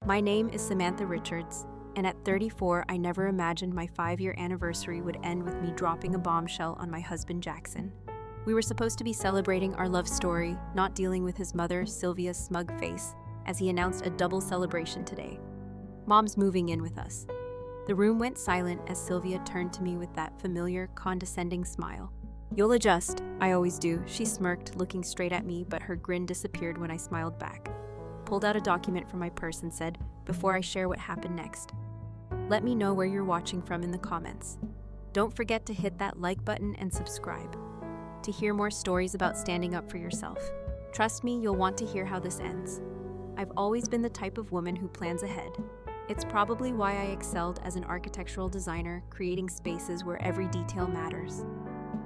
My name is Samantha Richards, and at 34, I never imagined my 5-year anniversary would end with me dropping a bombshell on my husband, Jackson. We were supposed to be celebrating our love story, not dealing with his mother, Sylvia's smug face, as he announced a double celebration today. Mom's moving in with us. The room went silent as Sylvia turned to me with that familiar, condescending smile. "You'll adjust, I always do," she smirked, looking straight at me, but her grin disappeared when I smiled back. Pulled out a document from my purse and said, before I share what happened next, "Let me know where you're watching from in the comments. Don't forget to hit that like button and subscribe to hear more stories about standing up for yourself. Trust me, you'll want to hear how this ends. I've always been the type of woman who plans ahead. It's probably why I excelled as an architectural designer, creating spaces where every detail matters.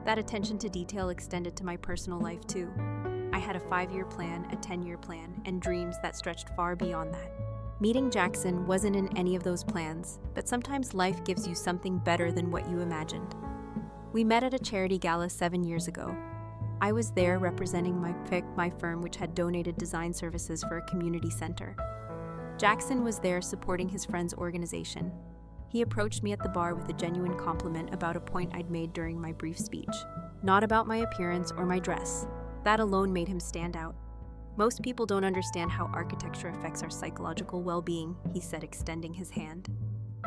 That attention to detail extended to my personal life too. I had a 5-year plan, a 10-year plan, and dreams that stretched far beyond that. Meeting Jackson wasn't in any of those plans, but sometimes life gives you something better than what you imagined. We met at a charity gala 7 years ago. I was there representing my firm, which had donated design services for a community center. Jackson was there supporting his friend's organization. He approached me at the bar with a genuine compliment about a point I'd made during my brief speech. Not about my appearance or my dress. That alone made him stand out. "Most people don't understand how architecture affects our psychological well-being," he said, extending his hand.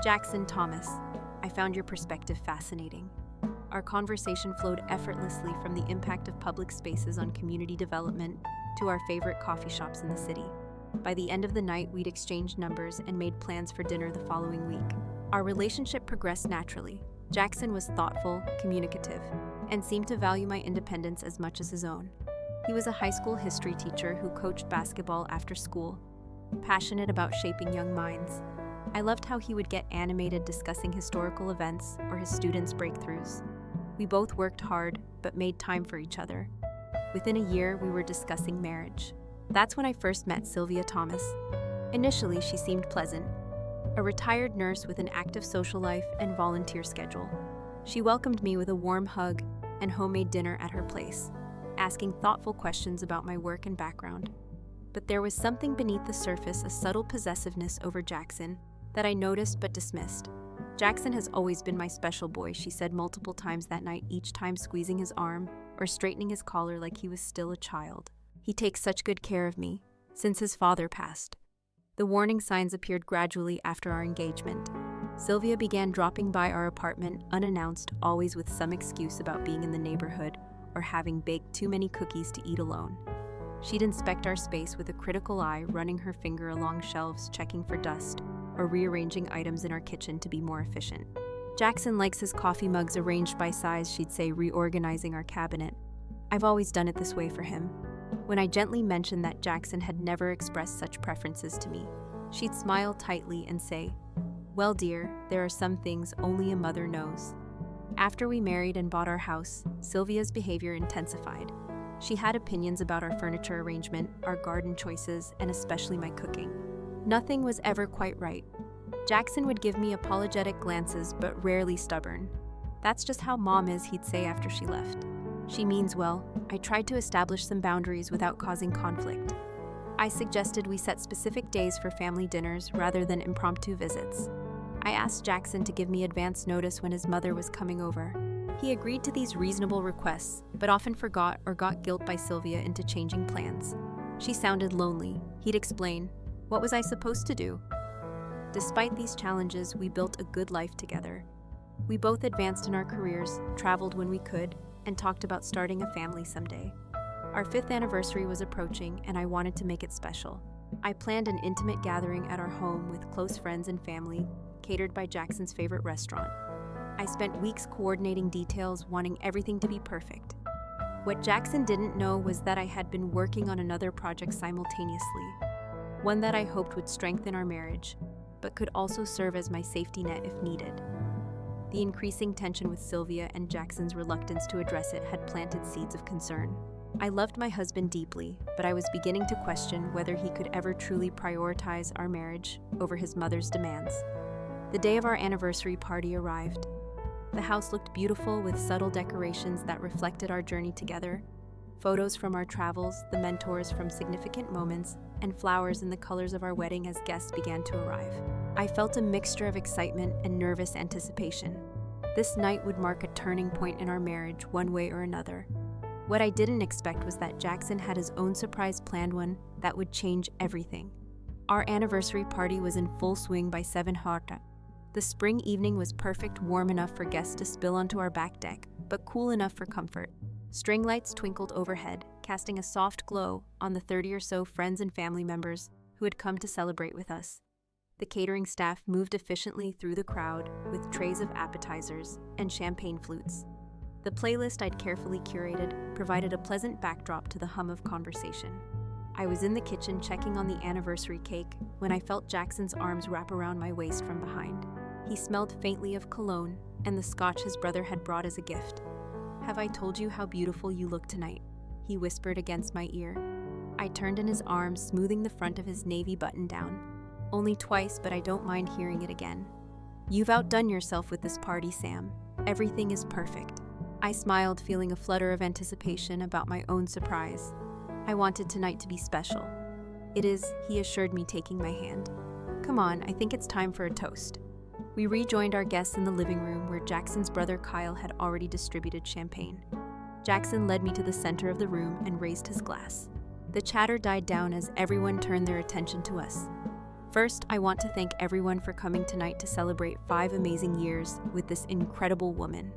"Jackson Thomas, I found your perspective fascinating." Our conversation flowed effortlessly from the impact of public spaces on community development to our favorite coffee shops in the city. By the end of the night, we'd exchanged numbers and made plans for dinner the following week. Our relationship progressed naturally. Jackson was thoughtful, communicative, and seemed to value my independence as much as his own. He was a high school history teacher who coached basketball after school, passionate about shaping young minds. I loved how he would get animated discussing historical events or his students' breakthroughs. We both worked hard, but made time for each other. Within a year, we were discussing marriage. That's when I first met Sylvia Thomas. Initially, she seemed pleasant, a retired nurse with an active social life and volunteer schedule. She welcomed me with a warm hug and homemade dinner at her place, asking thoughtful questions about my work and background. But there was something beneath the surface, a subtle possessiveness over Jackson that I noticed but dismissed. "Jackson has always been my special boy," she said multiple times that night, each time squeezing his arm or straightening his collar like he was still a child. "He takes such good care of me, since his father passed." The warning signs appeared gradually after our engagement. Sylvia began dropping by our apartment unannounced, always with some excuse about being in the neighborhood or having baked too many cookies to eat alone. She'd inspect our space with a critical eye, running her finger along shelves, checking for dust, or rearranging items in our kitchen to be more efficient. "Jackson likes his coffee mugs arranged by size," she'd say, reorganizing our cabinet. "I've always done it this way for him." When I gently mentioned that Jackson had never expressed such preferences to me, she'd smile tightly and say, "Well, dear, there are some things only a mother knows." After we married and bought our house, Sylvia's behavior intensified. She had opinions about our furniture arrangement, our garden choices, and especially my cooking. Nothing was ever quite right. Jackson would give me apologetic glances, but rarely stubborn. "That's just how Mom is," he'd say after she left. "She means well." I tried to establish some boundaries without causing conflict. I suggested we set specific days for family dinners rather than impromptu visits. I asked Jackson to give me advance notice when his mother was coming over. He agreed to these reasonable requests, but often forgot or got guilt by Sylvia into changing plans. She sounded lonely. He'd explain, "What was I supposed to do?" Despite these challenges, we built a good life together. We both advanced in our careers, traveled when we could, and talked about starting a family someday. Our 5th anniversary was approaching, and I wanted to make it special. I planned an intimate gathering at our home with close friends and family, catered by Jackson's favorite restaurant. I spent weeks coordinating details, wanting everything to be perfect. What Jackson didn't know was that I had been working on another project simultaneously, one that I hoped would strengthen our marriage, but could also serve as my safety net if needed. The increasing tension with Sylvia and Jackson's reluctance to address it had planted seeds of concern. I loved my husband deeply, but I was beginning to question whether he could ever truly prioritize our marriage over his mother's demands. The day of our anniversary party arrived. The house looked beautiful with subtle decorations that reflected our journey together, photos from our travels, the mentors from significant moments, and flowers in the colors of our wedding as guests began to arrive. I felt a mixture of excitement and nervous anticipation. This night would mark a turning point in our marriage, one way or another. What I didn't expect was that Jackson had his own surprise planned, one that would change everything. Our anniversary party was in full swing by 7:00. The spring evening was perfect, warm enough for guests to spill onto our back deck, but cool enough for comfort. String lights twinkled overhead, casting a soft glow on the 30 or so friends and family members who had come to celebrate with us. The catering staff moved efficiently through the crowd with trays of appetizers and champagne flutes. The playlist I'd carefully curated provided a pleasant backdrop to the hum of conversation. I was in the kitchen checking on the anniversary cake when I felt Jackson's arms wrap around my waist from behind. He smelled faintly of cologne and the scotch his brother had brought as a gift. "Have I told you how beautiful you look tonight?" he whispered against my ear. I turned in his arms, smoothing the front of his navy button-down. "Only twice, but I don't mind hearing it again." "You've outdone yourself with this party, Sam. Everything is perfect." I smiled, feeling a flutter of anticipation about my own surprise. I wanted tonight to be special. "It is," he assured me, taking my hand. "Come on, I think it's time for a toast." We rejoined our guests in the living room where Jackson's brother Kyle had already distributed champagne. Jackson led me to the center of the room and raised his glass. The chatter died down as everyone turned their attention to us. "First, I want to thank everyone for coming tonight to celebrate 5 amazing years with this incredible woman."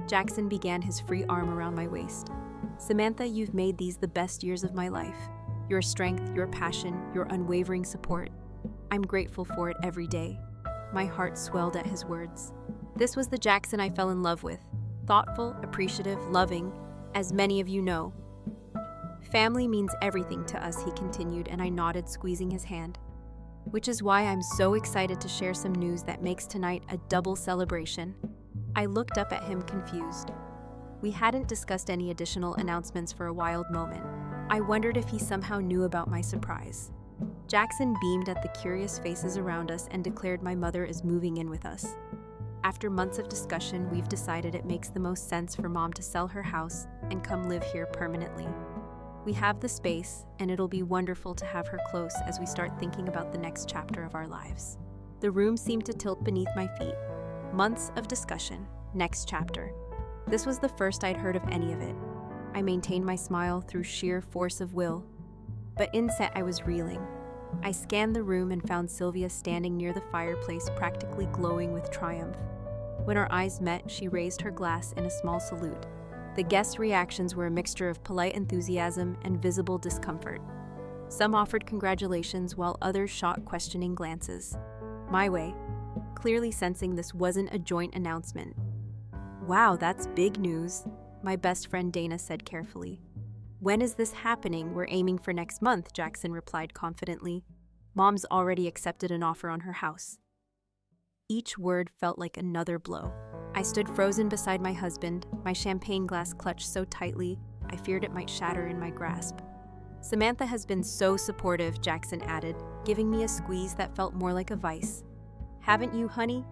Jackson began his free arm around my waist. "Samantha, you've made these the best years of my life. Your strength, your passion, your unwavering support. I'm grateful for it every day." My heart swelled at his words. This was the Jackson I fell in love with. Thoughtful, appreciative, loving, as many of you know. "Family means everything to us," he continued, and I nodded, squeezing his hand. "Which is why I'm so excited to share some news that makes tonight a double celebration." I looked up at him, confused. We hadn't discussed any additional announcements for a wild moment. I wondered if he somehow knew about my surprise. Jackson beamed at the curious faces around us and declared my mother is moving in with us. "After months of discussion, we've decided it makes the most sense for Mom to sell her house and come live here permanently. We have the space, and it'll be wonderful to have her close as we start thinking about the next chapter of our lives." The room seemed to tilt beneath my feet. Months of discussion. Next chapter. This was the first I'd heard of any of it. I maintained my smile through sheer force of will. But inset, I was reeling. I scanned the room and found Sylvia standing near the fireplace, practically glowing with triumph. When our eyes met, she raised her glass in a small salute. The guests' reactions were a mixture of polite enthusiasm and visible discomfort. Some offered congratulations, while others shot questioning glances my way, clearly sensing this wasn't a joint announcement. "Wow, that's big news," my best friend Dana said carefully. "When is this happening? We're aiming for next month," Jackson replied confidently. "Mom's already accepted an offer on her house." Each word felt like another blow. I stood frozen beside my husband, my champagne glass clutched so tightly I feared it might shatter in my grasp. "Samantha has been so supportive," Jackson added, giving me a squeeze that felt more like a vice. "Haven't you, honey?"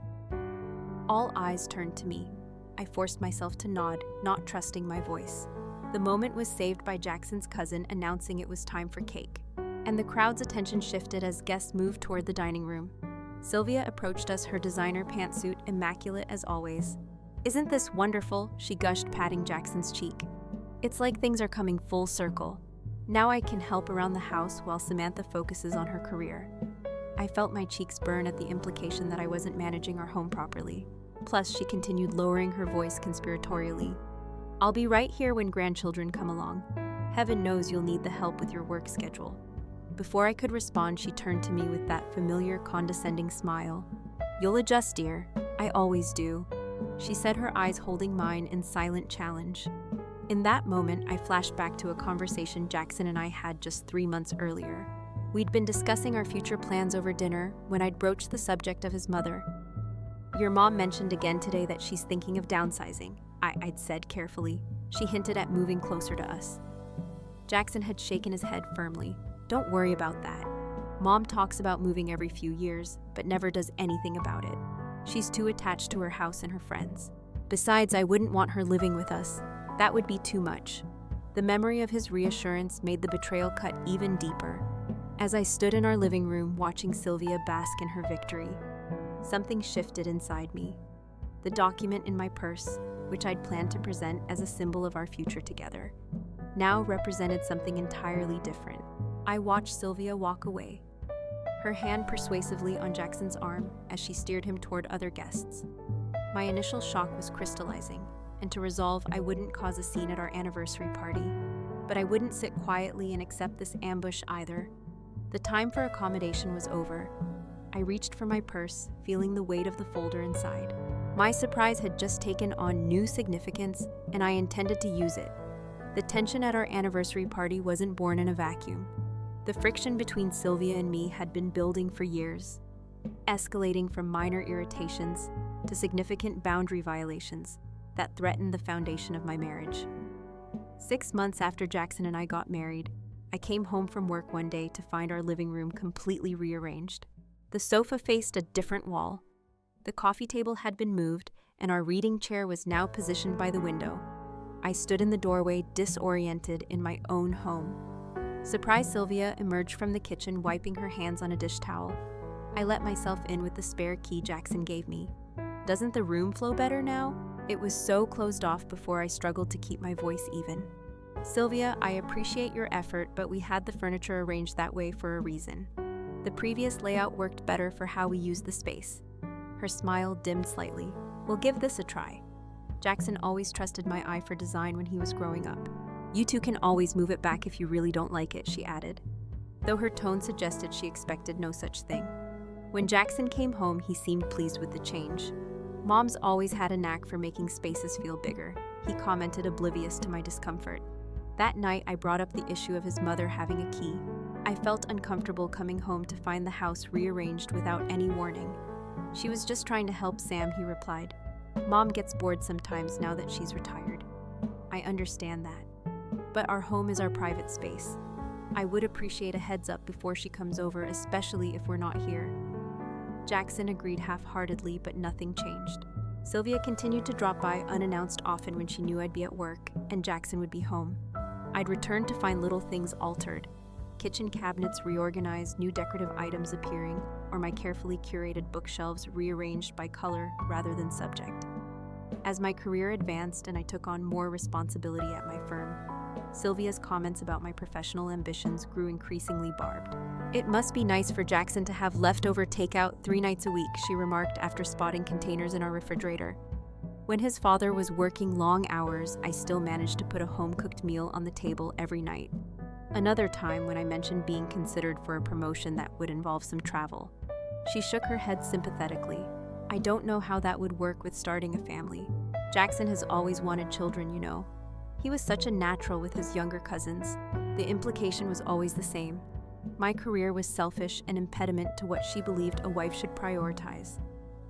All eyes turned to me. I forced myself to nod, not trusting my voice. The moment was saved by Jackson's cousin announcing it was time for cake, and the crowd's attention shifted as guests moved toward the dining room. Sylvia approached us, her designer pantsuit immaculate as always. "Isn't this wonderful?" she gushed, patting Jackson's cheek. "It's like things are coming full circle. Now I can help around the house while Samantha focuses on her career." I felt my cheeks burn at the implication that I wasn't managing our home properly. Plus, she continued, lowering her voice conspiratorially. "I'll be right here when grandchildren come along. Heaven knows you'll need the help with your work schedule." Before I could respond, she turned to me with that familiar, condescending smile. "You'll adjust, dear. I always do," she said, her eyes holding mine in silent challenge. In that moment, I flashed back to a conversation Jackson and I had just 3 months earlier. We'd been discussing our future plans over dinner when I'd broached the subject of his mother. "Your mom mentioned again today that she's thinking of downsizing," I'd said carefully. She hinted at moving closer to us. Jackson had shaken his head firmly. "Don't worry about that. Mom talks about moving every few years, but never does anything about it. She's too attached to her house and her friends. Besides, I wouldn't want her living with us. That would be too much." The memory of his reassurance made the betrayal cut even deeper. As I stood in our living room watching Sylvia bask in her victory, something shifted inside me. The document in my purse, which I'd planned to present as a symbol of our future together, now represented something entirely different. I watched Sylvia walk away, her hand persuasively on Jackson's arm as she steered him toward other guests. My initial shock was crystallizing, and to resolve I wouldn't cause a scene at our anniversary party. But I wouldn't sit quietly and accept this ambush either. The time for accommodation was over. I reached for my purse, feeling the weight of the folder inside. My surprise had just taken on new significance, and I intended to use it. The tension at our anniversary party wasn't born in a vacuum. The friction between Sylvia and me had been building for years, escalating from minor irritations to significant boundary violations that threatened the foundation of my marriage. 6 months after Jackson and I got married, I came home from work one day to find our living room completely rearranged. The sofa faced a different wall. The coffee table had been moved, and our reading chair was now positioned by the window. I stood in the doorway, disoriented in my own home. Surprised Sylvia emerged from the kitchen, wiping her hands on a dish towel. I let myself in with the spare key Jackson gave me. Doesn't the room flow better now? It was so closed off before I struggled to keep my voice even. Sylvia, I appreciate your effort, but we had the furniture arranged that way for a reason. The previous layout worked better for how we used the space. Her smile dimmed slightly. We'll give this a try. Jackson always trusted my eye for design when he was growing up. You two can always move it back if you really don't like it, she added, though her tone suggested she expected no such thing. When Jackson came home, he seemed pleased with the change. Mom's always had a knack for making spaces feel bigger, he commented, oblivious to my discomfort. That night, I brought up the issue of his mother having a key. I felt uncomfortable coming home to find the house rearranged without any warning. She was just trying to help Sam, he replied. Mom gets bored sometimes now that she's retired. I understand that. But our home is our private space. I would appreciate a heads up before she comes over, especially if we're not here. Jackson agreed half-heartedly, but nothing changed. Sylvia continued to drop by unannounced often when she knew I'd be at work and Jackson would be home. I'd return to find little things altered. Kitchen cabinets reorganized, new decorative items appearing, or my carefully curated bookshelves rearranged by color rather than subject. As my career advanced and I took on more responsibility at my firm, Sylvia's comments about my professional ambitions grew increasingly barbed. It must be nice for Jackson to have leftover takeout 3 nights a week, she remarked after spotting containers in our refrigerator. When his father was working long hours, I still managed to put a home-cooked meal on the table every night. Another time when I mentioned being considered for a promotion that would involve some travel, she shook her head sympathetically. I don't know how that would work with starting a family. Jackson has always wanted children, you know. He was such a natural with his younger cousins. The implication was always the same. My career was selfish, an impediment to what she believed a wife should prioritize.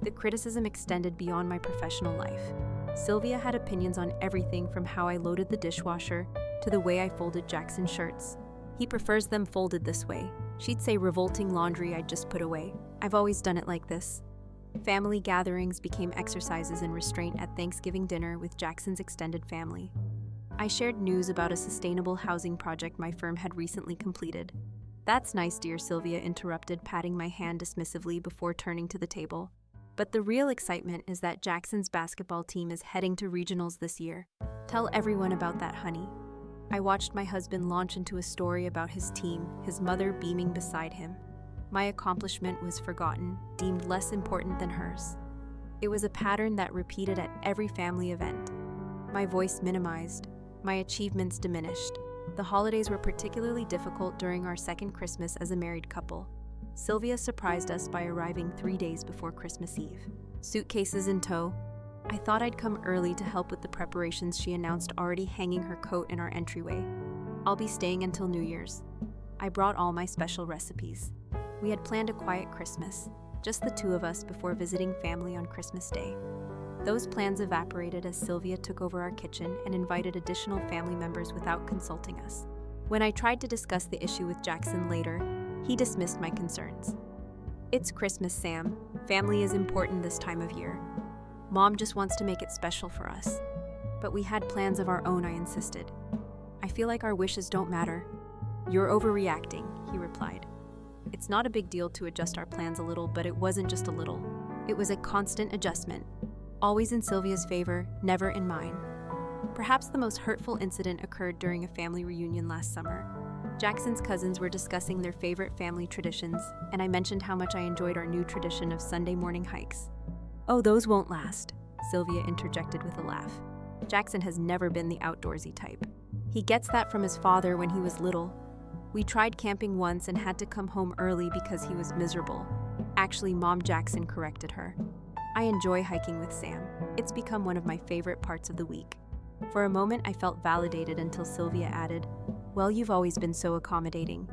The criticism extended beyond my professional life. Sylvia had opinions on everything from how I loaded the dishwasher to the way I folded Jackson's shirts. He prefers them folded this way. She'd say revolting laundry I'd just put away. I've always done it like this. Family gatherings became exercises in restraint at Thanksgiving dinner with Jackson's extended family. I shared news about a sustainable housing project my firm had recently completed. That's nice, dear, Sylvia interrupted, patting my hand dismissively before turning to the table. But the real excitement is that Jackson's basketball team is heading to regionals this year. Tell everyone about that, honey. I watched my husband launch into a story about his team, his mother beaming beside him. My accomplishment was forgotten, deemed less important than hers. It was a pattern that repeated at every family event. My voice minimized, my achievements diminished. The holidays were particularly difficult during our second Christmas as a married couple. Sylvia surprised us by arriving 3 days before Christmas Eve. Suitcases in tow. I thought I'd come early to help with the preparations, she announced, already hanging her coat in our entryway. I'll be staying until New Year's. I brought all my special recipes. We had planned a quiet Christmas, just the two of us before visiting family on Christmas Day. Those plans evaporated as Sylvia took over our kitchen and invited additional family members without consulting us. When I tried to discuss the issue with Jackson later, he dismissed my concerns. It's Christmas, Sam. Family is important this time of year. Mom just wants to make it special for us. But we had plans of our own, I insisted. I feel like our wishes don't matter. You're overreacting, he replied. It's not a big deal to adjust our plans a little, but it wasn't just a little. It was a constant adjustment. Always in Sylvia's favor, never in mine. Perhaps the most hurtful incident occurred during a family reunion last summer. Jackson's cousins were discussing their favorite family traditions, and I mentioned how much I enjoyed our new tradition of Sunday morning hikes. "Oh, those won't last," Sylvia interjected with a laugh. Jackson has never been the outdoorsy type. He gets that from his father when he was little. We tried camping once and had to come home early because he was miserable. Actually, Mom Jackson corrected her. I enjoy hiking with Sam. It's become one of my favorite parts of the week. For a moment, I felt validated until Sylvia added, "Well, you've always been so accommodating.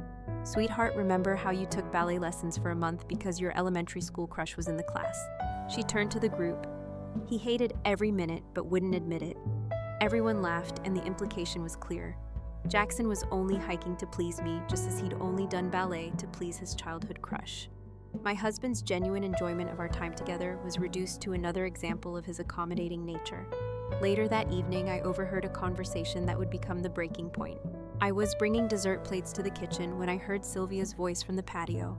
Sweetheart, remember how you took ballet lessons for a month because your elementary school crush was in the class?" She turned to the group. He hated every minute but wouldn't admit it. Everyone laughed, and the implication was clear. Jackson was only hiking to please me, just as he'd only done ballet to please his childhood crush. My husband's genuine enjoyment of our time together was reduced to another example of his accommodating nature. Later that evening, I overheard a conversation that would become the breaking point. I was bringing dessert plates to the kitchen when I heard Sylvia's voice from the patio.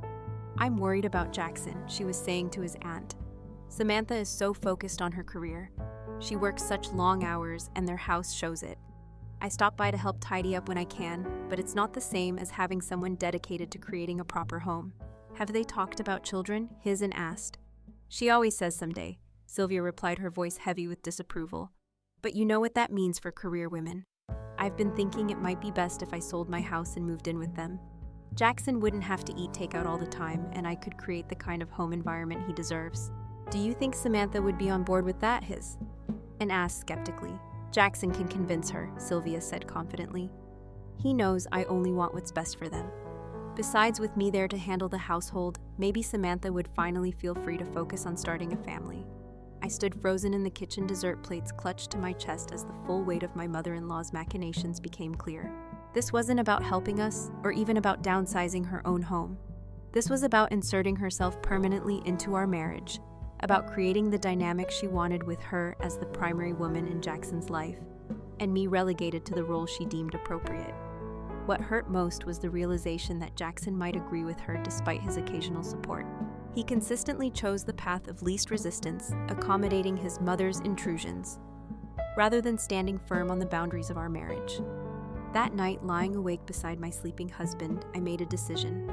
"I'm worried about Jackson," she was saying to his aunt. "Samantha is so focused on her career. She works such long hours, and their house shows it. I stop by to help tidy up when I can, but it's not the same as having someone dedicated to creating a proper home. Have they talked about children?" his aunt asked. "She always says someday," Sylvia replied, her voice heavy with disapproval. "But you know what that means for career women. I've been thinking it might be best if I sold my house and moved in with them. Jackson wouldn't have to eat takeout all the time, and I could create the kind of home environment he deserves." "Do you think Samantha would be on board with that?" his aunt asked skeptically. "Jackson can convince her," Sylvia said confidently. "He knows I only want what's best for them. Besides, with me there to handle the household, maybe Samantha would finally feel free to focus on starting a family." I stood frozen in the kitchen, dessert plates clutched to my chest as the full weight of my mother-in-law's machinations became clear. This wasn't about helping us, or even about downsizing her own home. This was about inserting herself permanently into our marriage, about creating the dynamic she wanted with her as the primary woman in Jackson's life, and me relegated to the role she deemed appropriate. What hurt most was the realization that Jackson might agree with her despite his occasional support. He consistently chose the path of least resistance, accommodating his mother's intrusions, rather than standing firm on the boundaries of our marriage. That night, lying awake beside my sleeping husband, I made a decision.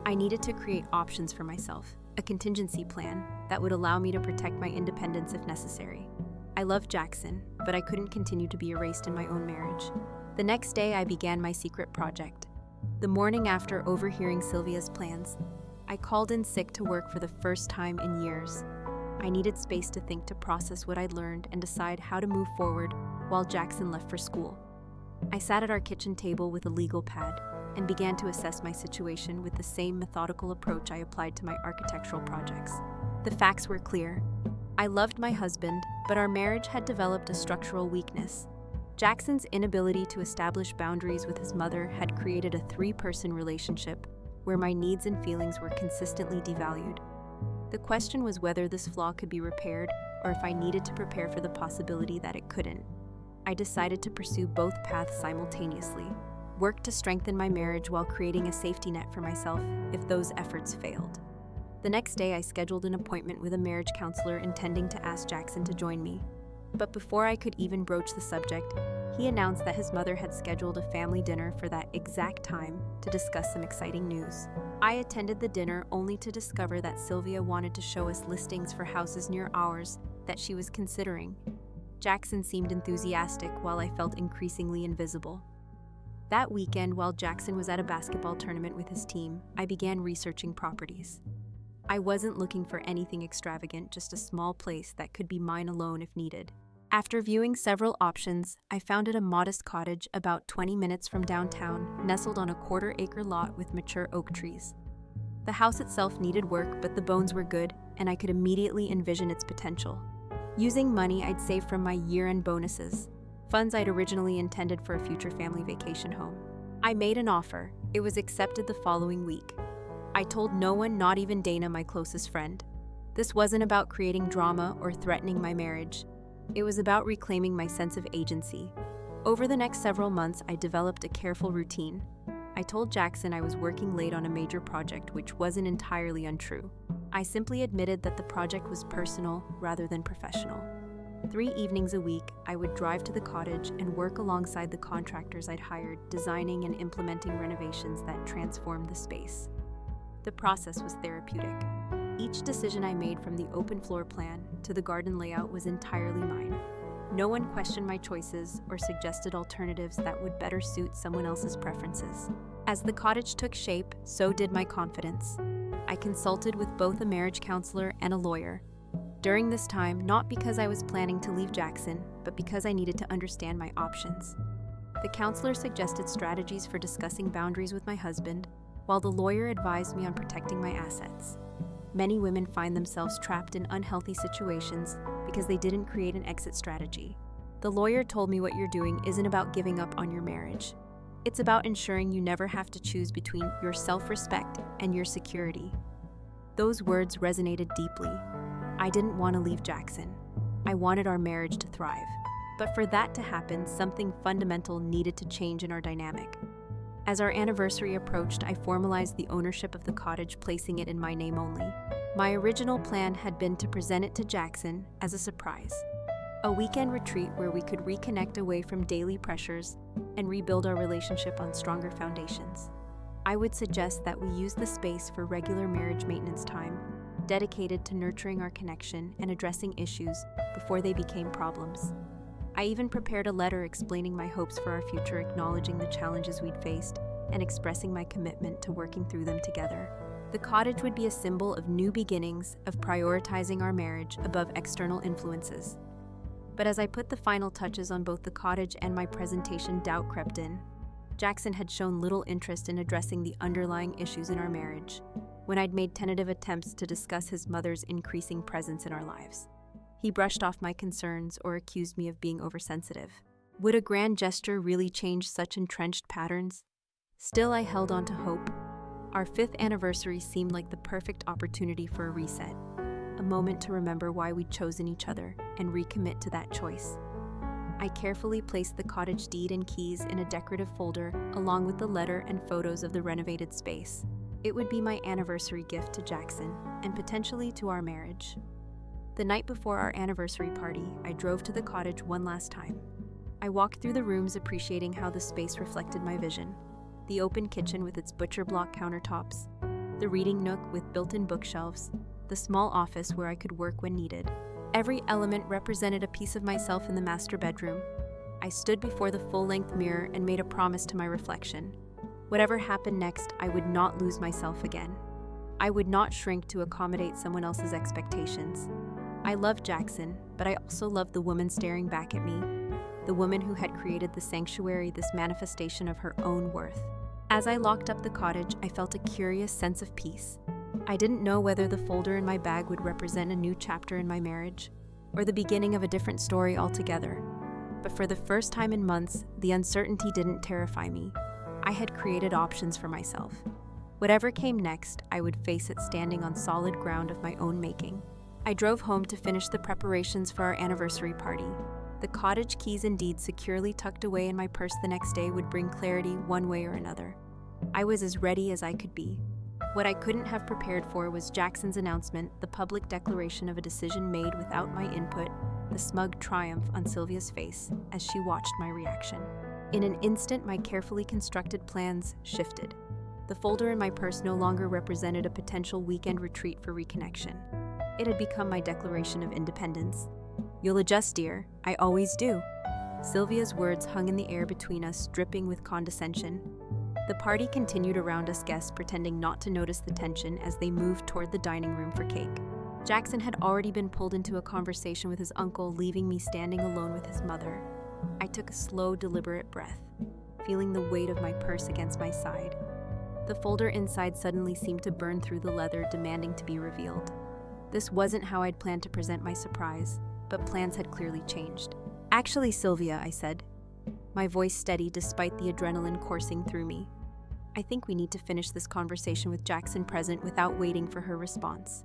I needed to create options for myself, a contingency plan that would allow me to protect my independence if necessary. I loved Jackson, but I couldn't continue to be erased in my own marriage. The next day, I began my secret project. The morning after overhearing Sylvia's plans, I called in sick to work for the first time in years. I needed space to think, to process what I'd learned, and decide how to move forward while Jackson left for school. I sat at our kitchen table with a legal pad and began to assess my situation with the same methodical approach I applied to my architectural projects. The facts were clear. I loved my husband, but our marriage had developed a structural weakness. Jackson's inability to establish boundaries with his mother had created a three-person relationship where my needs and feelings were consistently devalued. The question was whether this flaw could be repaired or if I needed to prepare for the possibility that it couldn't. I decided to pursue both paths simultaneously, work to strengthen my marriage while creating a safety net for myself if those efforts failed. The next day, I scheduled an appointment with a marriage counselor intending to ask Jackson to join me. But before I could even broach the subject, he announced that his mother had scheduled a family dinner for that exact time to discuss some exciting news. I attended the dinner only to discover that Sylvia wanted to show us listings for houses near ours that she was considering. Jackson seemed enthusiastic while I felt increasingly invisible. That weekend, while Jackson was at a basketball tournament with his team, I began researching properties. I wasn't looking for anything extravagant, just a small place that could be mine alone if needed. After viewing several options, I found a modest cottage about 20 minutes from downtown, nestled on a quarter-acre lot with mature oak trees. The house itself needed work, but the bones were good, and I could immediately envision its potential. Using money I'd saved from my year-end bonuses, funds I'd originally intended for a future family vacation home, I made an offer. It was accepted the following week. I told no one, not even Dana, my closest friend. This wasn't about creating drama or threatening my marriage. It was about reclaiming my sense of agency. Over the next several months, I developed a careful routine. I told Jackson I was working late on a major project, which wasn't entirely untrue. I simply admitted that the project was personal rather than professional. 3 evenings a week, I would drive to the cottage and work alongside the contractors I'd hired, designing and implementing renovations that transformed the space. The process was therapeutic. Each decision I made, from the open floor plan to the garden layout, was entirely mine. No one questioned my choices or suggested alternatives that would better suit someone else's preferences. As the cottage took shape, so did my confidence. I consulted with both a marriage counselor and a lawyer. During this time, not because I was planning to leave Jackson, but because I needed to understand my options. The counselor suggested strategies for discussing boundaries with my husband, while the lawyer advised me on protecting my assets. Many women find themselves trapped in unhealthy situations because they didn't create an exit strategy. The lawyer told me what you're doing isn't about giving up on your marriage. It's about ensuring you never have to choose between your self-respect and your security. Those words resonated deeply. I didn't want to leave Jackson. I wanted our marriage to thrive. But for that to happen, something fundamental needed to change in our dynamic. As our anniversary approached, I formalized the ownership of the cottage, placing it in my name only. My original plan had been to present it to Jackson as a surprise. A weekend retreat where we could reconnect away from daily pressures and rebuild our relationship on stronger foundations. I would suggest that we use the space for regular marriage maintenance time, dedicated to nurturing our connection and addressing issues before they became problems. I even prepared a letter explaining my hopes for our future, acknowledging the challenges we'd faced and expressing my commitment to working through them together. The cottage would be a symbol of new beginnings, of prioritizing our marriage above external influences. But as I put the final touches on both the cottage and my presentation, doubt crept in. Jackson had shown little interest in addressing the underlying issues in our marriage, when I'd made tentative attempts to discuss his mother's increasing presence in our lives. He brushed off my concerns or accused me of being oversensitive. Would a grand gesture really change such entrenched patterns? Still, I held on to hope. Our 5th anniversary seemed like the perfect opportunity for a reset, a moment to remember why we'd chosen each other and recommit to that choice. I carefully placed the cottage deed and keys in a decorative folder, along with the letter and photos of the renovated space. It would be my anniversary gift to Jackson, and potentially to our marriage. The night before our anniversary party, I drove to the cottage one last time. I walked through the rooms, appreciating how the space reflected my vision. The open kitchen with its butcher block countertops, the reading nook with built-in bookshelves, the small office where I could work when needed. Every element represented a piece of myself in the master bedroom. I stood before the full-length mirror and made a promise to my reflection. Whatever happened next, I would not lose myself again. I would not shrink to accommodate someone else's expectations. I loved Jackson, but I also loved the woman staring back at me, the woman who had created the sanctuary, this manifestation of her own worth. As I locked up the cottage, I felt a curious sense of peace. I didn't know whether the folder in my bag would represent a new chapter in my marriage, or the beginning of a different story altogether. But for the first time in months, the uncertainty didn't terrify me. I had created options for myself. Whatever came next, I would face it standing on solid ground of my own making. I drove home to finish the preparations for our anniversary party. The cottage keys and deeds securely tucked away in my purse the next day would bring clarity one way or another. I was as ready as I could be. What I couldn't have prepared for was Jackson's announcement, the public declaration of a decision made without my input, the smug triumph on Sylvia's face as she watched my reaction. In an instant, my carefully constructed plans shifted. The folder in my purse no longer represented a potential weekend retreat for reconnection. It had become my declaration of independence. "You'll adjust, dear. I always do." Sylvia's words hung in the air between us, dripping with condescension. The party continued around us guests, pretending not to notice the tension as they moved toward the dining room for cake. Jackson had already been pulled into a conversation with his uncle, leaving me standing alone with his mother. I took a slow, deliberate breath, feeling the weight of my purse against my side. The folder inside suddenly seemed to burn through the leather, demanding to be revealed. This wasn't how I'd planned to present my surprise, but plans had clearly changed. "Actually, Sylvia," I said, my voice steady despite the adrenaline coursing through me, "I think we need to finish this conversation with Jackson present without waiting for her response."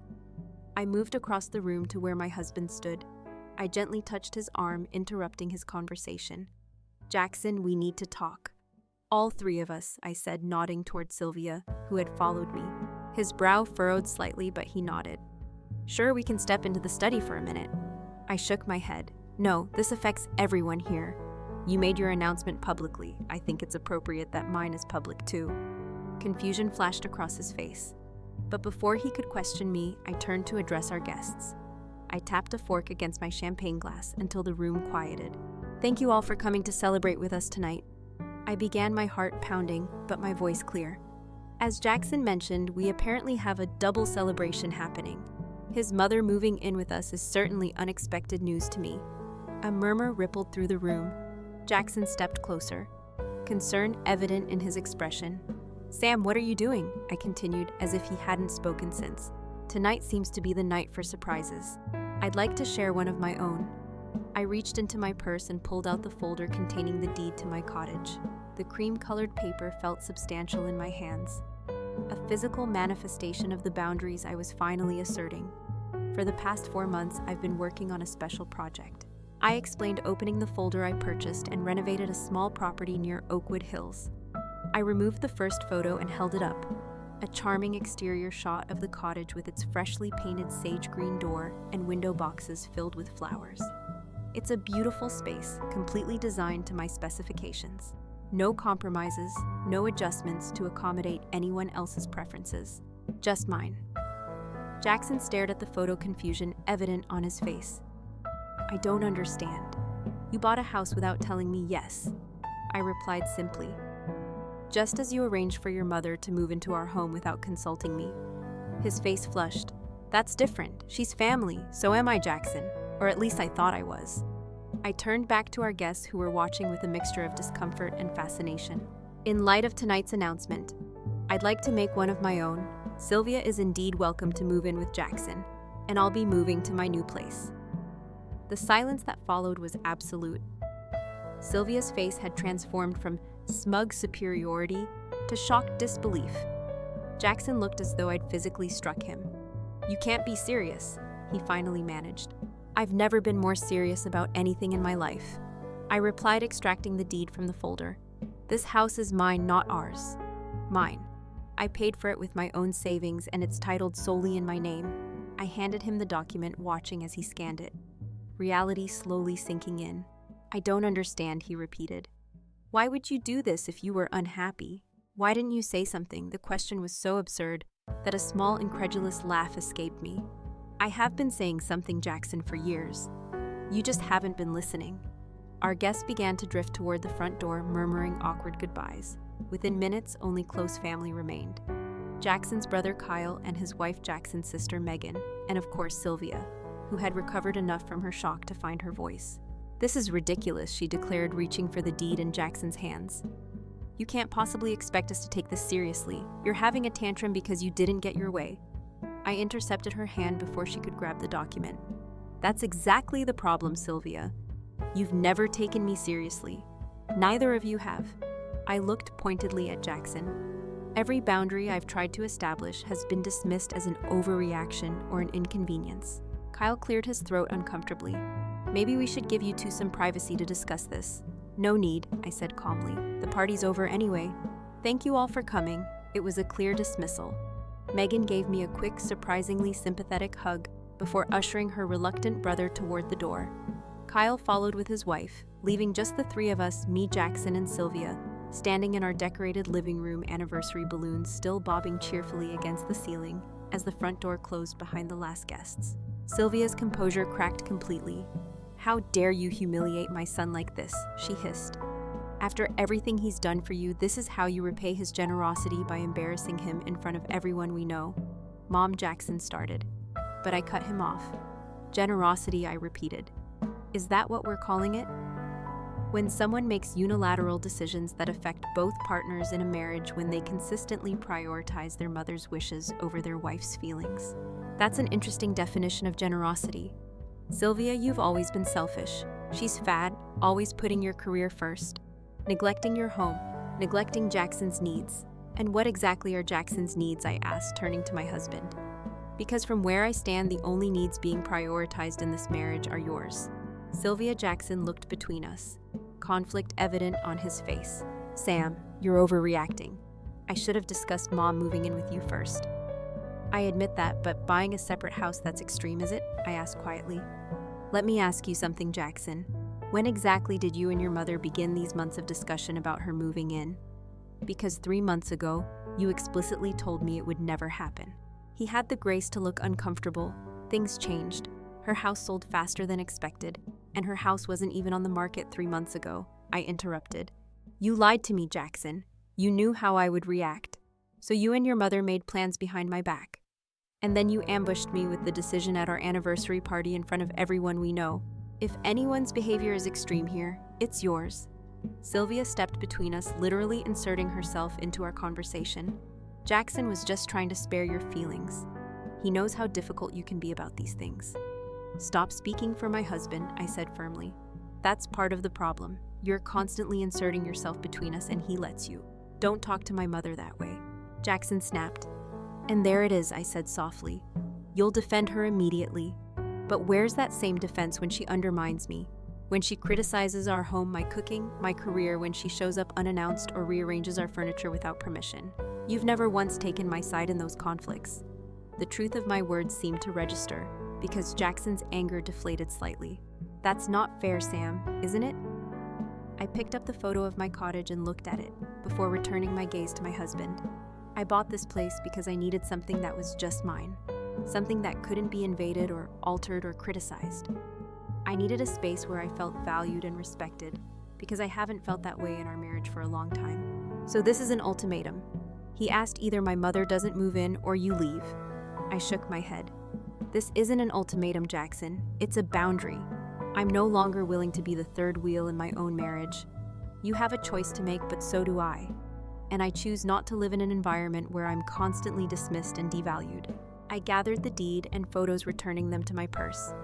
I moved across the room to where my husband stood. I gently touched his arm, interrupting his conversation. "Jackson, we need to talk." All three of us, I said, nodding toward Sylvia, who had followed me. His brow furrowed slightly, but he nodded. Sure, we can step into the study for a minute. I shook my head. No, this affects everyone here. You made your announcement publicly. I think it's appropriate that mine is public too. Confusion flashed across his face. But before he could question me, I turned to address our guests. I tapped a fork against my champagne glass until the room quieted. Thank you all for coming to celebrate with us tonight. I began, my heart pounding, but my voice clear. As Jackson mentioned, we apparently have a double celebration happening. His mother moving in with us is certainly unexpected news to me. A murmur rippled through the room. Jackson stepped closer, concern evident in his expression. Sam, what are you doing? I continued, as if he hadn't spoken since. Tonight seems to be the night for surprises. I'd like to share one of my own. I reached into my purse and pulled out the folder containing the deed to my cottage. The cream-colored paper felt substantial in my hands. A physical manifestation of the boundaries I was finally asserting. For the past 4 months, I've been working on a special project. I explained, opening the folder I purchased and renovated a small property near Oakwood Hills. I removed the first photo and held it up. A charming exterior shot of the cottage with its freshly painted sage green door and window boxes filled with flowers. It's a beautiful space, completely designed to my specifications. No compromises, no adjustments to accommodate anyone else's preferences. Just mine. Jackson stared at the photo, confusion evident on his face. I don't understand. You bought a house without telling me yes. I replied simply. Just as you arranged for your mother to move into our home without consulting me. His face flushed. That's different. She's family, so am I, Jackson. Or at least I thought I was. I turned back to our guests, who were watching with a mixture of discomfort and fascination. In light of tonight's announcement, I'd like to make one of my own. Sylvia is indeed welcome to move in with Jackson, and I'll be moving to my new place. The silence that followed was absolute. Sylvia's face had transformed from smug superiority to shocked disbelief. Jackson looked as though I'd physically struck him. You can't be serious, he finally managed. I've never been more serious about anything in my life. I replied, extracting the deed from the folder. This house is mine, not ours. Mine. I paid for it with my own savings, and it's titled solely in my name. I handed him the document, watching as he scanned it. Reality slowly sinking in. I don't understand, he repeated. Why would you do this if you were unhappy? Why didn't you say something? The question was so absurd that a small, incredulous laugh escaped me. I have been saying something, Jackson, for years. You just haven't been listening. Our guests began to drift toward the front door, murmuring awkward goodbyes. Within minutes, only close family remained. Jackson's brother Kyle and his wife Jackson's sister Megan, and of course Sylvia, who had recovered enough from her shock to find her voice. This is ridiculous, she declared, reaching for the deed in Jackson's hands. You can't possibly expect us to take this seriously. You're having a tantrum because you didn't get your way. I intercepted her hand before she could grab the document. That's exactly the problem, Sylvia. You've never taken me seriously. Neither of you have. I looked pointedly at Jackson. Every boundary I've tried to establish has been dismissed as an overreaction or an inconvenience. Kyle cleared his throat uncomfortably. Maybe we should give you two some privacy to discuss this. No need, I said calmly. The party's over anyway. Thank you all for coming. It was a clear dismissal. Megan gave me a quick, surprisingly sympathetic hug before ushering her reluctant brother toward the door. Kyle followed with his wife, leaving just the three of us, me, Jackson, and Sylvia, standing in our decorated living room, anniversary balloons still bobbing cheerfully against the ceiling as the front door closed behind the last guests. Sylvia's composure cracked completely. How dare you humiliate my son like this, she hissed. After everything he's done for you, this is how you repay his generosity, by embarrassing him in front of everyone we know. Mom, Jackson started, but I cut him off. Generosity, I repeated. Is that what we're calling it? When someone makes unilateral decisions that affect both partners in a marriage, when they consistently prioritize their mother's wishes over their wife's feelings. That's an interesting definition of generosity. Sylvia, you've always been selfish. She's fat, always putting your career first. Neglecting your home, neglecting Jackson's needs. And what exactly are Jackson's needs, I asked, turning to my husband. Because from where I stand, the only needs being prioritized in this marriage are yours. Sylvia. Jackson looked between us, conflict evident on his face. Sam, You're overreacting. I should have discussed Mom moving in with you first. I admit that, but buying a separate house, that's extreme, is it? I asked quietly. Let me ask you something, Jackson. When exactly did you and your mother begin these months of discussion about her moving in? Because 3 months ago, you explicitly told me it would never happen. He had the grace to look uncomfortable. Things changed. Her house sold faster than expected, and her house wasn't even on the market 3 months ago. I interrupted. You lied to me, Jackson. You knew how I would react. So you and your mother made plans behind my back. And then you ambushed me with the decision at our anniversary party in front of everyone we know. If anyone's behavior is extreme here, it's yours. Sylvia stepped between us, literally inserting herself into our conversation. Jackson was just trying to spare your feelings. He knows how difficult you can be about these things. Stop speaking for my husband, I said firmly. That's part of the problem. You're constantly inserting yourself between us and he lets you. Don't talk to my mother that way. Jackson snapped. And there it is, I said softly. You'll defend her immediately. But where's that same defense when she undermines me? When she criticizes our home, my cooking, my career, when she shows up unannounced or rearranges our furniture without permission? You've never once taken my side in those conflicts. The truth of my words seemed to register, because Jackson's anger deflated slightly. That's not fair, Sam, isn't it? I picked up the photo of my cottage and looked at it, before returning my gaze to my husband. I bought this place because I needed something that was just mine. Something that couldn't be invaded or altered or criticized. I needed a space where I felt valued and respected, because I haven't felt that way in our marriage for a long time. So this is an ultimatum. He asked, either my mother doesn't move in or you leave. I shook my head. This isn't an ultimatum, Jackson. It's a boundary. I'm no longer willing to be the third wheel in my own marriage. You have a choice to make, but so do I. And I choose not to live in an environment where I'm constantly dismissed and devalued. I gathered the deed and photos, returning them to my purse.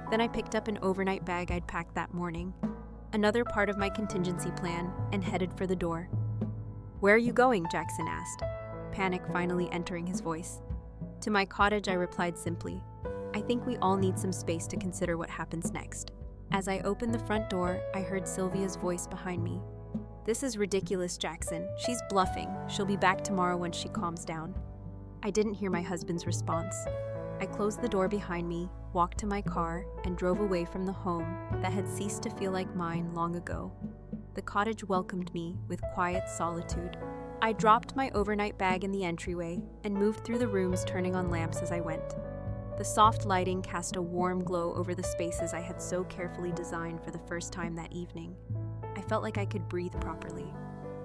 Then I picked up an overnight bag I'd packed that morning, another part of my contingency plan, and headed for the door. Where are you going? Jackson asked, panic finally entering his voice. To my cottage, I replied simply. I think we all need some space to consider what happens next. As I opened the front door, I heard Sylvia's voice behind me. This is ridiculous, Jackson. She's bluffing. She'll be back tomorrow when she calms down. I didn't hear my husband's response. I closed the door behind me, walked to my car, and drove away from the home that had ceased to feel like mine long ago. The cottage welcomed me with quiet solitude. I dropped my overnight bag in the entryway and moved through the rooms, turning on lamps as I went. The soft lighting cast a warm glow over the spaces I had so carefully designed for the first time that evening. I felt like I could breathe properly.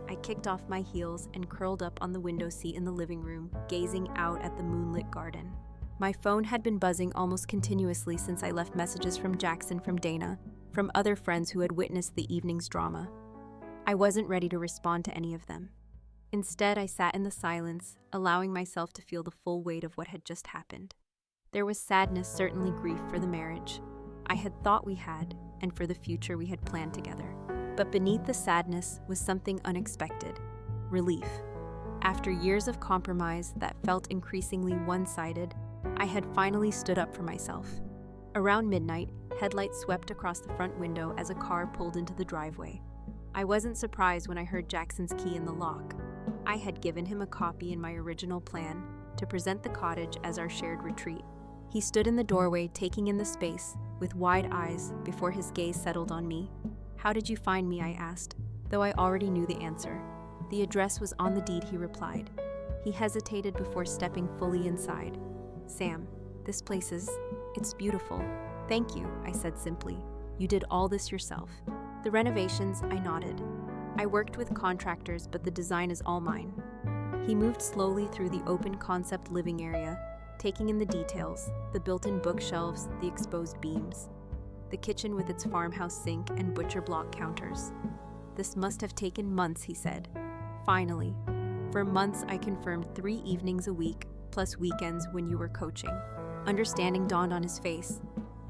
I kicked off my heels and curled up on the window seat in the living room, gazing out at the moonlit garden. My phone had been buzzing almost continuously since I left messages from Jackson, from Dana, from other friends who had witnessed the evening's drama. I wasn't ready to respond to any of them. Instead, I sat in the silence, allowing myself to feel the full weight of what had just happened. There was sadness, certainly grief for the marriage I had thought we had, and for the future we had planned together. But beneath the sadness was something unexpected: relief. After years of compromise that felt increasingly one-sided, I had finally stood up for myself. Around midnight, headlights swept across the front window as a car pulled into the driveway. I wasn't surprised when I heard Jackson's key in the lock. I had given him a copy in my original plan to present the cottage as our shared retreat. He stood in the doorway, taking in the space with wide eyes before his gaze settled on me. How did you find me? I asked, though I already knew the answer. The address was on the deed, he replied. He hesitated before stepping fully inside. Sam, this place it's beautiful. Thank you, I said simply. You did all this yourself. The renovations, I nodded. I worked with contractors, but the design is all mine. He moved slowly through the open concept living area, taking in the details, the built-in bookshelves, the exposed beams, the kitchen with its farmhouse sink and butcher block counters. This must have taken months, he said. Finally, for months I confirmed 3 evenings a week, plus weekends when you were coaching. Understanding dawned on his face.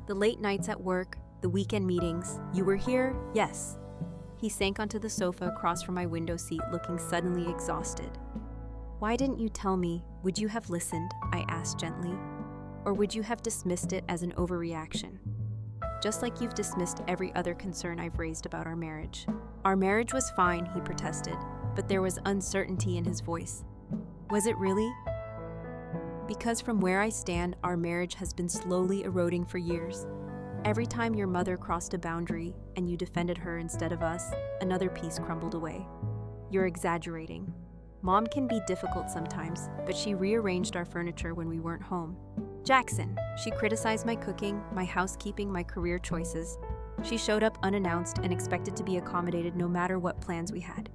The late nights at work, the weekend meetings, you were here? Yes. He sank onto the sofa across from my window seat, looking suddenly exhausted. Why didn't you tell me? Would you have listened? I asked gently. Or would you have dismissed it as an overreaction? Just like you've dismissed every other concern I've raised about our marriage. Our marriage was fine, he protested. but there was uncertainty in his voice. Was it really? Because from where I stand, our marriage has been slowly eroding for years. Every time your mother crossed a boundary and you defended her instead of us, another piece crumbled away. You're exaggerating. Mom can be difficult sometimes, but she rearranged our furniture when we weren't home. Jackson, she criticized my cooking, my housekeeping, my career choices. She showed up unannounced and expected to be accommodated no matter what plans we had.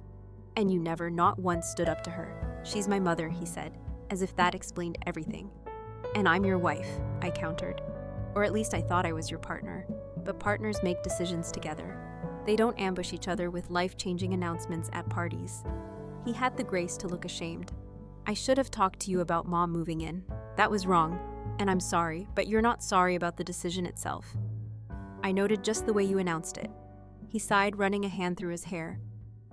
And you never, not once, stood up to her. She's my mother, he said, as if that explained everything. And I'm your wife, I countered. Or at least I thought I was your partner. But partners make decisions together. They don't ambush each other with life-changing announcements at parties. He had the grace to look ashamed. I should have talked to you about Mom moving in. That was wrong. And I'm sorry, but you're not sorry about the decision itself. I noted just the way you announced it. He sighed, running a hand through his hair.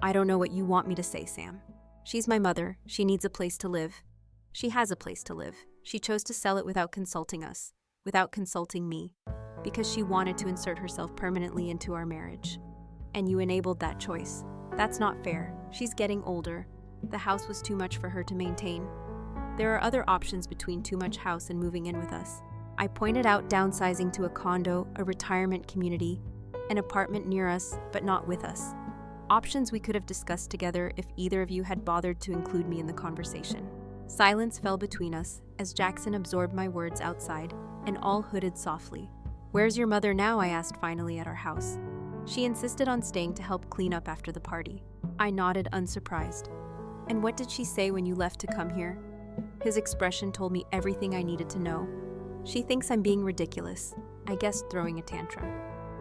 I don't know what you want me to say, Sam. She's my mother. She needs a place to live. She has a place to live. She chose to sell it without consulting us, without consulting me, because she wanted to insert herself permanently into our marriage. And you enabled that choice. That's not fair. She's getting older. The house was too much for her to maintain. There are other options between too much house and moving in with us. I pointed out downsizing to a condo, a retirement community, an apartment near us, but not with us. Options we could have discussed together if either of you had bothered to include me in the conversation. Silence fell between us as Jackson absorbed my words outside, and all hooded softly. Where's your mother now? I asked finally at our house. She insisted on staying to help clean up after the party. I nodded, unsurprised. And what did she say when you left to come here? His expression told me everything I needed to know. She thinks I'm being ridiculous. I guessed, throwing a tantrum.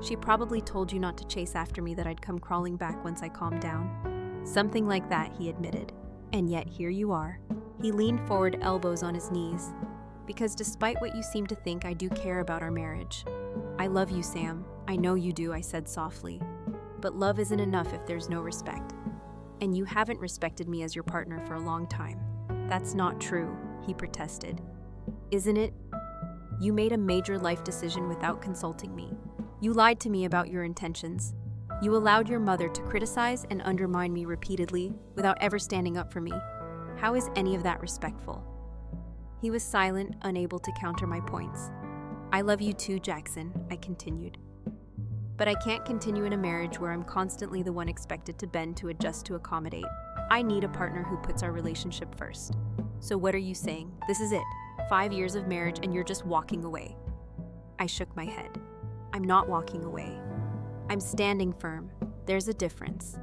She probably told you not to chase after me, that I'd come crawling back once I calmed down. Something like that, he admitted. And yet here you are. He leaned forward, elbows on his knees. Because despite what you seem to think, I do care about our marriage. I love you, Sam. I know you do, I said softly. But love isn't enough if there's no respect. And you haven't respected me as your partner for a long time. That's not true, he protested. Isn't it? You made a major life decision without consulting me. You lied to me about your intentions. You allowed your mother to criticize and undermine me repeatedly without ever standing up for me. How is any of that respectful? He was silent, unable to counter my points. I love you too, Jackson, I continued. But I can't continue in a marriage where I'm constantly the one expected to bend, to adjust, to accommodate. I need a partner who puts our relationship first. So what are you saying? This is it. 5 years of marriage and you're just walking away. I shook my head. I'm not walking away. I'm standing firm. There's a difference.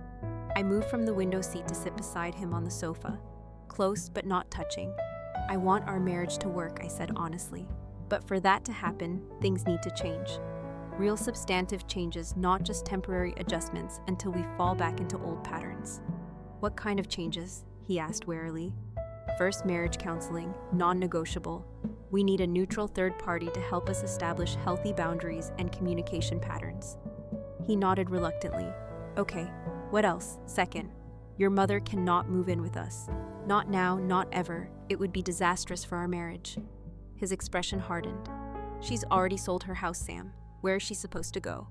I moved from the window seat to sit beside him on the sofa, close but not touching. I want our marriage to work, I said honestly. But for that to happen, things need to change. Real substantive changes, not just temporary adjustments until we fall back into old patterns. What kind of changes? He asked warily. First, marriage counseling, non-negotiable. We need a neutral third party to help us establish healthy boundaries and communication patterns. He nodded reluctantly. Okay, what else? Second, your mother cannot move in with us. Not now, not ever. It would be disastrous for our marriage. His expression hardened. She's already sold her house, Sam. Where is she supposed to go?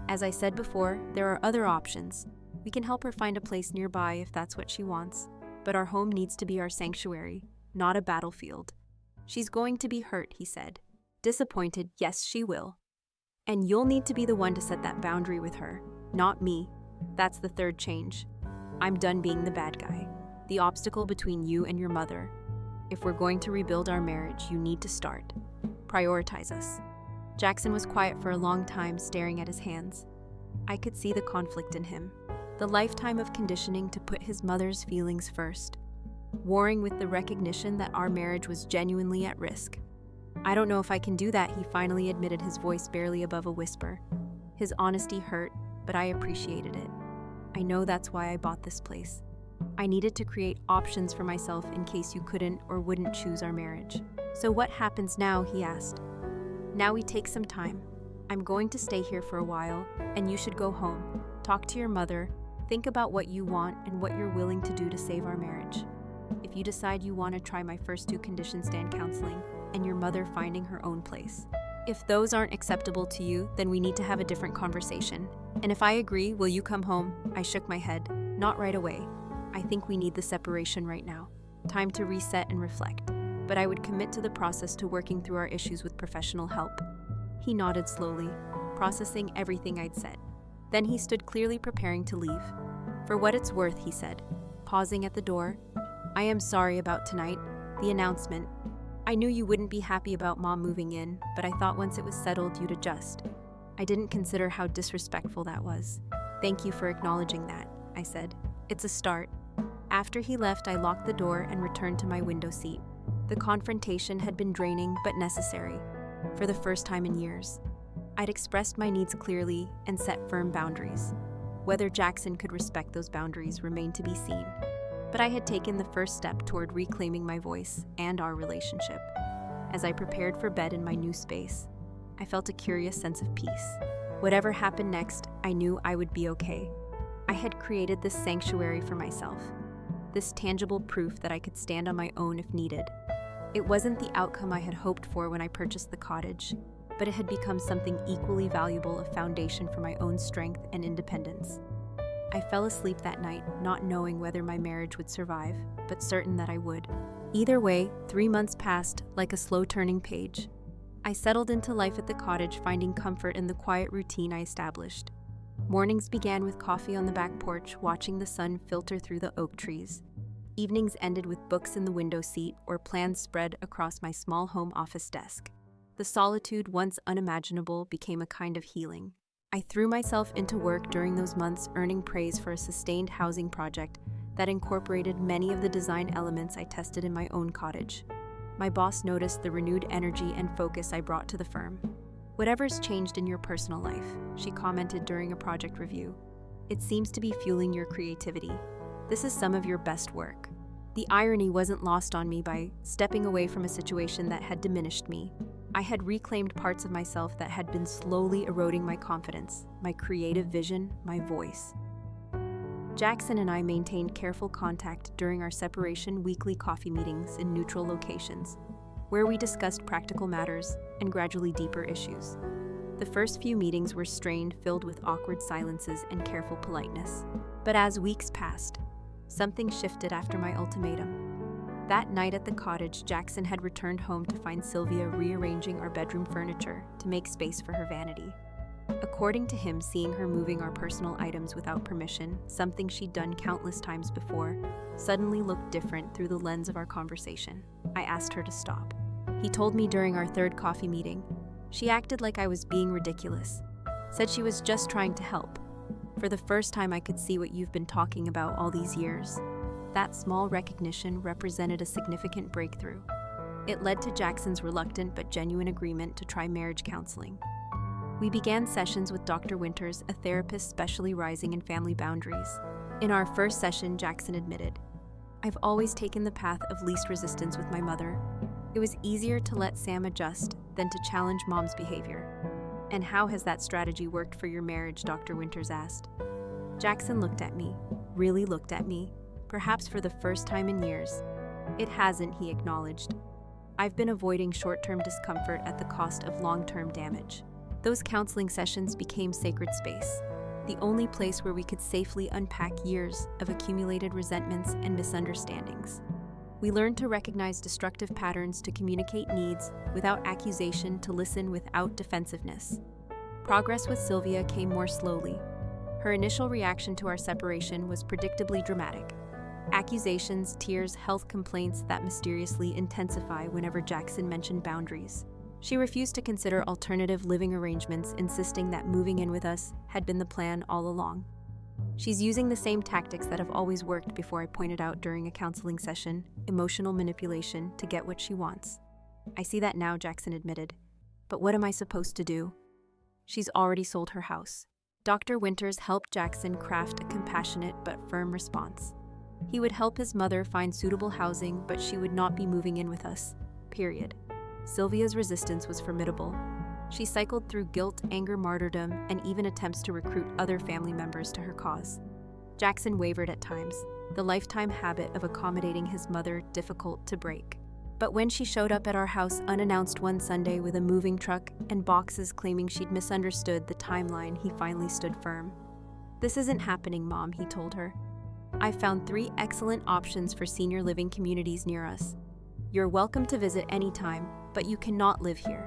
As I said before, there are other options. We can help her find a place nearby if that's what she wants. But our home needs to be our sanctuary, not a battlefield. She's going to be hurt, he said. Disappointed, yes, she will. And you'll need to be the one to set that boundary with her, not me. That's the third change. I'm done being the bad guy, the obstacle between you and your mother. If we're going to rebuild our marriage, you need to start. Prioritize us. Jackson was quiet for a long time, staring at his hands. I could see the conflict in him. The lifetime of conditioning to put his mother's feelings first, warring with the recognition that our marriage was genuinely at risk. I don't know if I can do that, he finally admitted, his voice barely above a whisper. His honesty hurt, but I appreciated it. I know that's why I bought this place. I needed to create options for myself in case you couldn't or wouldn't choose our marriage. So what happens now, he asked. Now we take some time. I'm going to stay here for a while, and you should go home. Talk to your mother. Think about what you want and what you're willing to do to save our marriage. If you decide you want to try my first 2 condition stand counseling and your mother finding her own place. If those aren't acceptable to you, then we need to have a different conversation. And if I agree, will you come home? I shook my head. Not right away. I think we need the separation right now. Time to reset and reflect. But I would commit to the process to working through our issues with professional help. He nodded slowly, processing everything I'd said. Then he stood clearly preparing to leave. For what it's worth, he said, pausing at the door, I am sorry about tonight, the announcement. I knew you wouldn't be happy about Mom moving in, but I thought once it was settled you'd adjust. I didn't consider how disrespectful that was. Thank you for acknowledging that, I said. It's a start. After he left, I locked the door and returned to my window seat. The confrontation had been draining but necessary, for the first time in years. I'd expressed my needs clearly and set firm boundaries. Whether Jackson could respect those boundaries remained to be seen. But I had taken the first step toward reclaiming my voice and our relationship. As I prepared for bed in my new space, I felt a curious sense of peace. Whatever happened next, I knew I would be okay. I had created this sanctuary for myself, this tangible proof that I could stand on my own if needed. It wasn't the outcome I had hoped for when I purchased the cottage, but it had become something equally valuable, a foundation for my own strength and independence. I fell asleep that night, not knowing whether my marriage would survive, but certain that I would. Either way, 3 months passed like a slow turning page. I settled into life at the cottage, finding comfort in the quiet routine I established. Mornings began with coffee on the back porch, watching the sun filter through the oak trees. Evenings ended with books in the window seat or plans spread across my small home office desk. The solitude, once unimaginable, became a kind of healing. I threw myself into work during those months, earning praise for a sustained housing project that incorporated many of the design elements I tested in my own cottage. My boss noticed the renewed energy and focus I brought to the firm. Whatever's changed in your personal life, she commented during a project review. It seems to be fueling your creativity. This is some of your best work. The irony wasn't lost on me. By stepping away from a situation that had diminished me, I had reclaimed parts of myself that had been slowly eroding my confidence, my creative vision, my voice. Jackson and I maintained careful contact during our separation weekly coffee meetings in neutral locations, where we discussed practical matters and gradually deeper issues. The first few meetings were strained, filled with awkward silences and careful politeness. But as weeks passed, something shifted after my ultimatum. That night at the cottage, Jackson had returned home to find Sylvia rearranging our bedroom furniture to make space for her vanity. According to him, seeing her moving our personal items without permission, something she'd done countless times before, suddenly looked different through the lens of our conversation. I asked her to stop. He told me during our third coffee meeting. She acted like I was being ridiculous, said she was just trying to help. For the first time, I could see what you've been talking about all these years. That small recognition represented a significant breakthrough. It led to Jackson's reluctant but genuine agreement to try marriage counseling. We began sessions with Dr. Winters, a therapist specializing in family boundaries. In our first session, Jackson admitted, I've always taken the path of least resistance with my mother. It was easier to let Sam adjust than to challenge Mom's behavior. And how has that strategy worked for your marriage? Dr. Winters asked. Jackson looked at me, really looked at me, perhaps for the first time in years. It hasn't, he acknowledged. I've been avoiding short-term discomfort at the cost of long-term damage. Those counseling sessions became sacred space, the only place where we could safely unpack years of accumulated resentments and misunderstandings. We learned to recognize destructive patterns, to communicate needs without accusation, to listen without defensiveness. Progress with Sylvia came more slowly. Her initial reaction to our separation was predictably dramatic. Accusations, tears, health complaints that mysteriously intensify whenever Jackson mentioned boundaries. She refused to consider alternative living arrangements, insisting that moving in with us had been the plan all along. She's using the same tactics that have always worked before, I pointed out during a counseling session, emotional manipulation to get what she wants. I see that now, Jackson admitted. But what am I supposed to do? She's already sold her house. Dr. Winters helped Jackson craft a compassionate but firm response. He would help his mother find suitable housing, but she would not be moving in with us. Period. Sylvia's resistance was formidable. She cycled through guilt, anger, martyrdom, and even attempts to recruit other family members to her cause. Jackson wavered at times, the lifetime habit of accommodating his mother difficult to break. But when she showed up at our house unannounced one Sunday with a moving truck and boxes claiming she'd misunderstood the timeline, he finally stood firm. This isn't happening, Mom, he told her. I found 3 excellent options for senior living communities near us. You're welcome to visit anytime, but you cannot live here.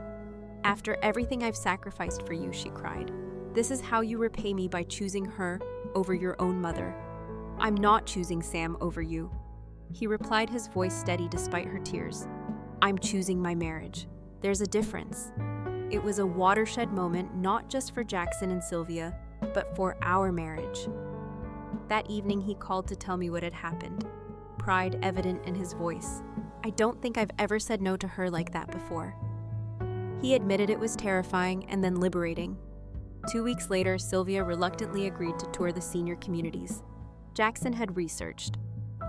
After everything I've sacrificed for you, she cried. This is how you repay me by choosing her over your own mother. I'm not choosing Sam over you. He replied, his voice steady despite her tears. I'm choosing my marriage. There's a difference. It was a watershed moment, not just for Jackson and Sylvia, but for our marriage. That evening, he called to tell me what had happened, pride evident in his voice. I don't think I've ever said no to her like that before. He admitted it was terrifying and then liberating. 2 weeks later, Sylvia reluctantly agreed to tour the senior communities. Jackson had researched.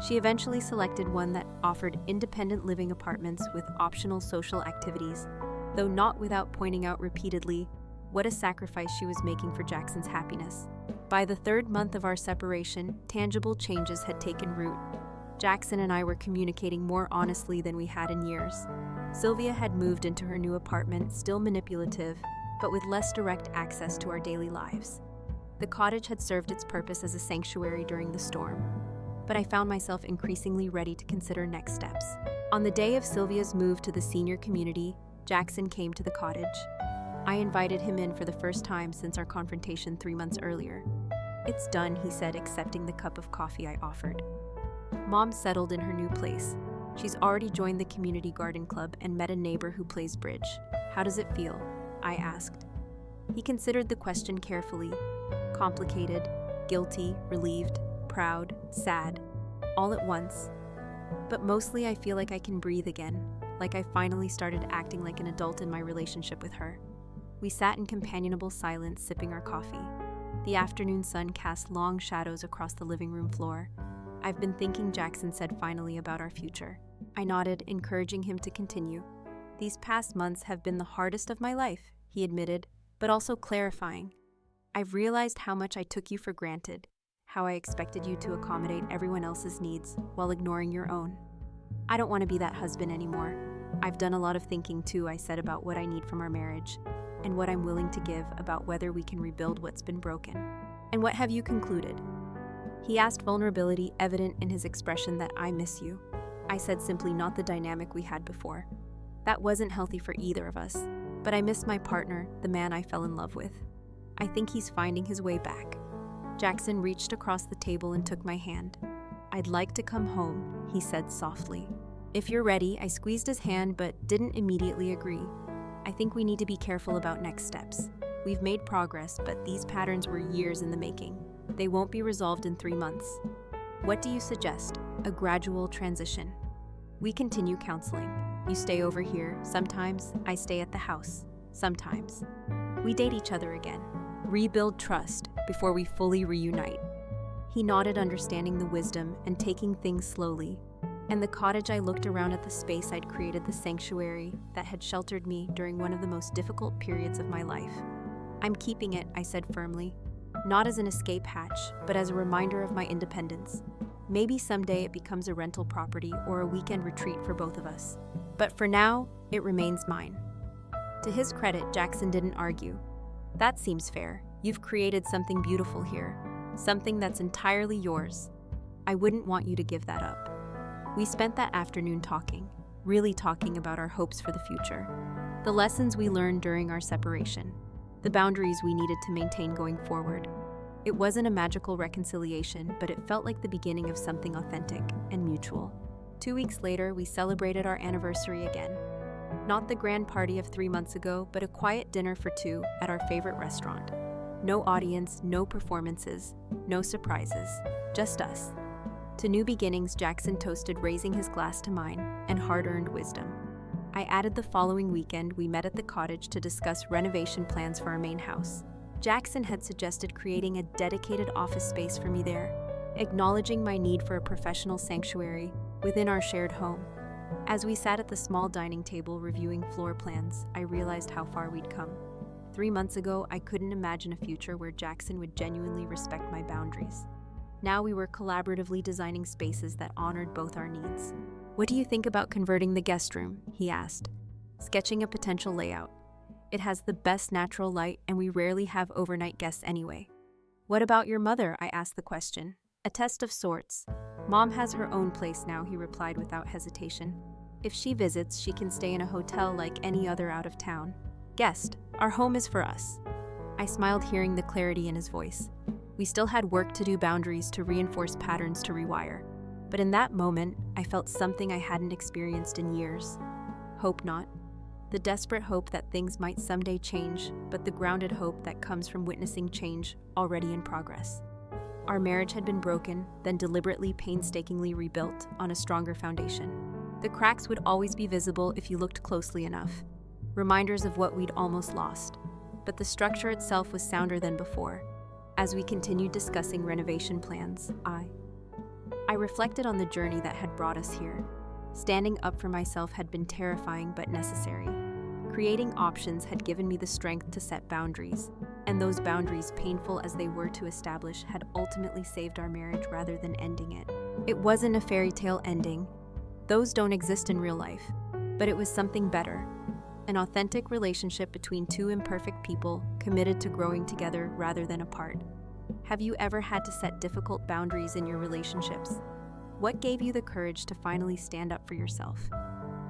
She eventually selected one that offered independent living apartments with optional social activities, though not without pointing out repeatedly what a sacrifice she was making for Jackson's happiness. By the 3rd month of our separation, tangible changes had taken root. Jackson and I were communicating more honestly than we had in years. Sylvia had moved into her new apartment, still manipulative, but with less direct access to our daily lives. The cottage had served its purpose as a sanctuary during the storm, but I found myself increasingly ready to consider next steps. On the day of Sylvia's move to the senior community, Jackson came to the cottage. I invited him in for the first time since our confrontation 3 months earlier. It's done, he said, accepting the cup of coffee I offered. Mom settled in her new place. She's already joined the community garden club and met a neighbor who plays bridge. How does it feel? I asked. He considered the question carefully. Complicated, guilty, relieved, proud, sad, all at once. But mostly I feel like I can breathe again, like I finally started acting like an adult in my relationship with her. We sat in companionable silence, sipping our coffee. The afternoon sun cast long shadows across the living room floor. I've been thinking, Jackson said finally, about our future. I nodded, encouraging him to continue. These past months have been the hardest of my life, he admitted, but also clarifying. I've realized how much I took you for granted, how I expected you to accommodate everyone else's needs while ignoring your own. I don't want to be that husband anymore. I've done a lot of thinking too, I said, about what I need from our marriage, and what I'm willing to give about whether we can rebuild what's been broken. And what have you concluded? He asked, vulnerability evident in his expression. That I miss you. I said simply, not the dynamic we had before. That wasn't healthy for either of us. But I miss my partner, the man I fell in love with. I think he's finding his way back. Jackson reached across the table and took my hand. I'd like to come home, he said softly. If you're ready, I squeezed his hand but didn't immediately agree. I think we need to be careful about next steps. We've made progress, but these patterns were years in the making. They won't be resolved in 3 months. What do you suggest? A gradual transition. We continue counseling. You stay over here. Sometimes I stay at the house. Sometimes. We date each other again. Rebuild trust before we fully reunite. He nodded, understanding the wisdom and taking things slowly. And the cottage, I looked around at the space I'd created, the sanctuary that had sheltered me during one of the most difficult periods of my life. I'm keeping it, I said firmly. Not as an escape hatch, but as a reminder of my independence. Maybe someday it becomes a rental property or a weekend retreat for both of us. But for now, it remains mine. To his credit, Jackson didn't argue. That seems fair. You've created something beautiful here, something that's entirely yours. I wouldn't want you to give that up. We spent that afternoon talking, really talking about our hopes for the future, the lessons we learned during our separation, the boundaries we needed to maintain going forward. It wasn't a magical reconciliation, but it felt like the beginning of something authentic and mutual. 2 weeks later, we celebrated our anniversary again. Not the grand party of 3 months ago, but a quiet dinner for 2 at our favorite restaurant. No audience, no performances, no surprises, just us. To new beginnings, Jackson toasted, raising his glass to mine, and hard-earned wisdom. I added the following weekend, we met at the cottage to discuss renovation plans for our main house. Jackson had suggested creating a dedicated office space for me there, acknowledging my need for a professional sanctuary within our shared home. As we sat at the small dining table reviewing floor plans, I realized how far we'd come. 3 months ago, I couldn't imagine a future where Jackson would genuinely respect my boundaries. Now we were collaboratively designing spaces that honored both our needs. What do you think about converting the guest room? He asked, sketching a potential layout. It has the best natural light, and we rarely have overnight guests anyway. What about your mother? I asked the question. A test of sorts. Mom has her own place now, he replied without hesitation. If she visits, she can stay in a hotel like any other out of town. Guest, our home is for us. I smiled, hearing the clarity in his voice. We still had work to do, boundaries to reinforce, patterns to rewire. But in that moment, I felt something I hadn't experienced in years. Hope not. The desperate hope that things might someday change, but the grounded hope that comes from witnessing change already in progress. Our marriage had been broken, then deliberately, painstakingly rebuilt on a stronger foundation. The cracks would always be visible if you looked closely enough, reminders of what we'd almost lost. But the structure itself was sounder than before. As we continued discussing renovation plans, I reflected on the journey that had brought us here. Standing up for myself had been terrifying but necessary. Creating options had given me the strength to set boundaries, and those boundaries, painful as they were to establish, had ultimately saved our marriage rather than ending it. It wasn't a fairy tale ending. Those don't exist in real life, but it was something better. An authentic relationship between two imperfect people committed to growing together rather than apart. Have you ever had to set difficult boundaries in your relationships? What gave you the courage to finally stand up for yourself?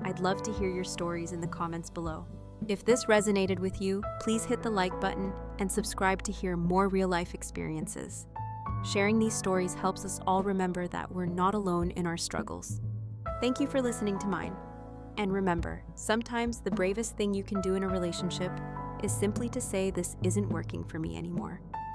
I'd love to hear your stories in the comments below. If this resonated with you, please hit the like button and subscribe to hear more real-life experiences. Sharing these stories helps us all remember that we're not alone in our struggles. Thank you for listening to mine. And remember, sometimes the bravest thing you can do in a relationship is simply to say, "This isn't working for me anymore."